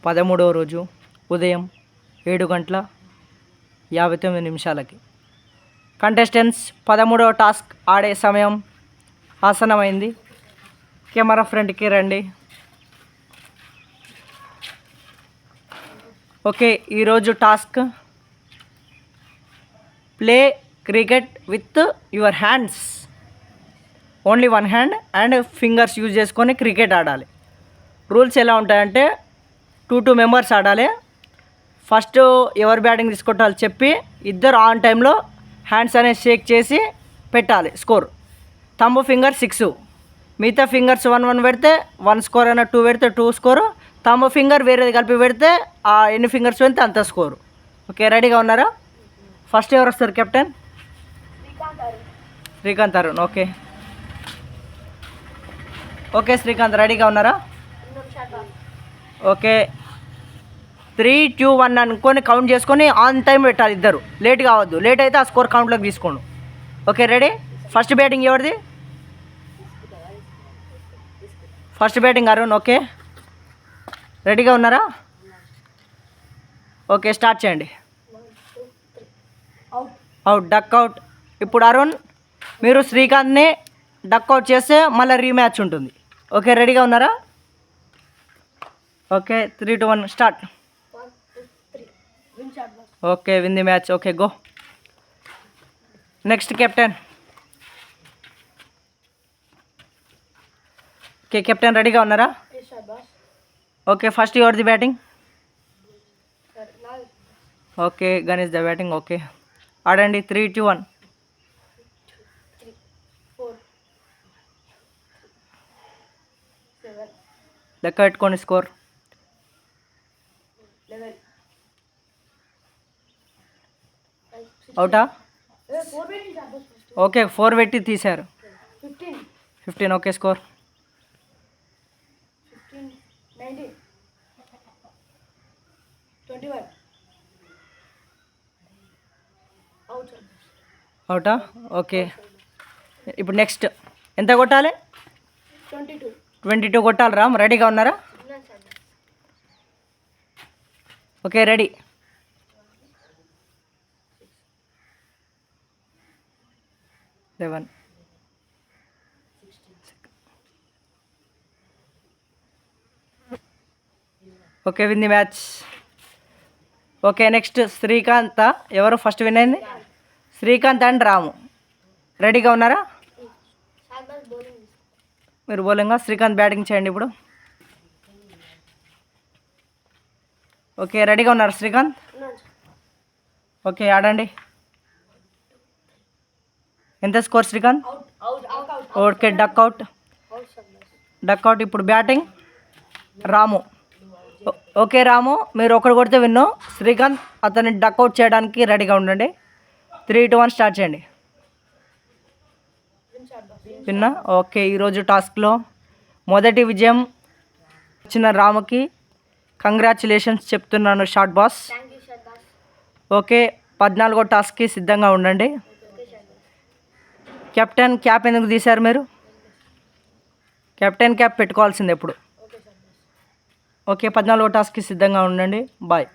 13వ రోజు ఉదయం 7:59 contestants 13వ task ఆడే సమయం ఆసన్నమైంది. కెమెరా ఫ్రంట్కి రండి. ఓకే, ఈరోజు task play cricket with your hands. Only one hand and fingers use చేసుకొని క్రికెట్ ఆడాలి. రూల్స్ ఎలా ఉంటాయంటే 2 మెంబర్స్ ఆడాలి. ఫస్ట్ ఎవరు బ్యాటింగ్ తీసుకుంటారో చెప్పి ఇద్దరు ఆన్ టైంలో హ్యాండ్స్ అనేది షేక్ చేసి పెట్టాలి. స్కోర్ థంబ్ ఫింగర్ 6, మిగతా ఫింగర్స్ 1 పెడితే 1 స్కోర్, అయినా 2 పెడితే 2 స్కోరు. థంబ్ ఫింగర్ వేరేది కలిపి పెడితే ఎన్ని ఫింగర్స్ పెడితే అంత స్కోరు. ఓకే, రెడీగా ఉన్నారా? ఫస్ట్ ఎవరు వస్తారు కెప్టెన్? శ్రీకాంత్ అరుణ్. ఓకే శ్రీకాంత్ రెడీగా ఉన్నారా? ఓకే, 3, 2, 1 అనుకొని కౌంట్ చేసుకొని ఆన్ టైం పెట్టాలి. ఇద్దరు లేట్ కావద్దు. లేట్ అయితే ఆ స్కోర్ కౌంట్లోకి తీసుకోండి. Okay, ready? ఫస్ట్ బ్యాటింగ్ ఎవరిది? First batting Arun. ఓకే, రెడీగా ఉన్నారా? ఓకే, స్టార్ట్ చేయండి. Out, duck out. ఇప్పుడు అరుణ్ మీరు శ్రీకాంత్ని డక్ అవుట్ చేస్తే మళ్ళీ రీమ్యాచ్ ఉంటుంది. ఓకే, రెడీగా ఉన్నారా? Okay, 3, 2, 1 start. Okay, win the match. Okay, go. Next captain. Okay captain రెడీగా ఉన్నారా? Okay, first your the batting. Okay, Ganesh the batting. Okay, ఆడండి. 3, 2, 1. లెక్క పెట్టుకోండి స్కోర్. అవుటా? ఓకే, 4 పెట్టి తీశారు. 15. Okay, score. అవుటా? ఓకే, ఇప్పుడు నెక్స్ట్ ఎంత కొట్టాలి? 22 కొట్టాలి. రామ్ రెడీగా ఉన్నారా? Okay, ready. Okay, win the match. Okay, next Srikanth. ఎవరు ఫస్ట్ విన్ అయింది? శ్రీకాంత్ అండ్ రాము. రెడీగా ఉన్నారా? మీరు బౌలింగా, శ్రీకాంత్ బ్యాటింగ్ చేయండి ఇప్పుడు. ఓకే, రెడీగా ఉన్నారు శ్రీకాంత్? ఓకే, ఆడండి. ఎంత score Srikanth? Okay, duck out. ఇప్పుడు బ్యాటింగ్ రాము. ఓకే రాము, మీరు ఒకటి కొడితే విన్ను. శ్రీకాంత్ అతన్ని డక్అవుట్ చేయడానికి రెడీగా ఉండండి. 3, 2, 1 స్టార్ట్ చేయండి. విన్నా? ఓకే, ఈరోజు టాస్క్లో మొదటి విజయం ఇచ్చిన రాముకి కంగ్రాచులేషన్స్ చెప్తున్నాను షార్ట్ బాస్. ఓకే, 14వ టాస్క్కి సిద్ధంగా ఉండండి. కెప్టెన్ క్యాప్ ఎందుకు తీశారు మీరు? కెప్టెన్ క్యాప్ పెట్టుకోవాల్సింది ఎప్పుడు. ఓకే, 14వ టాస్క్కి సిద్ధంగా ఉండండి. బాయ్.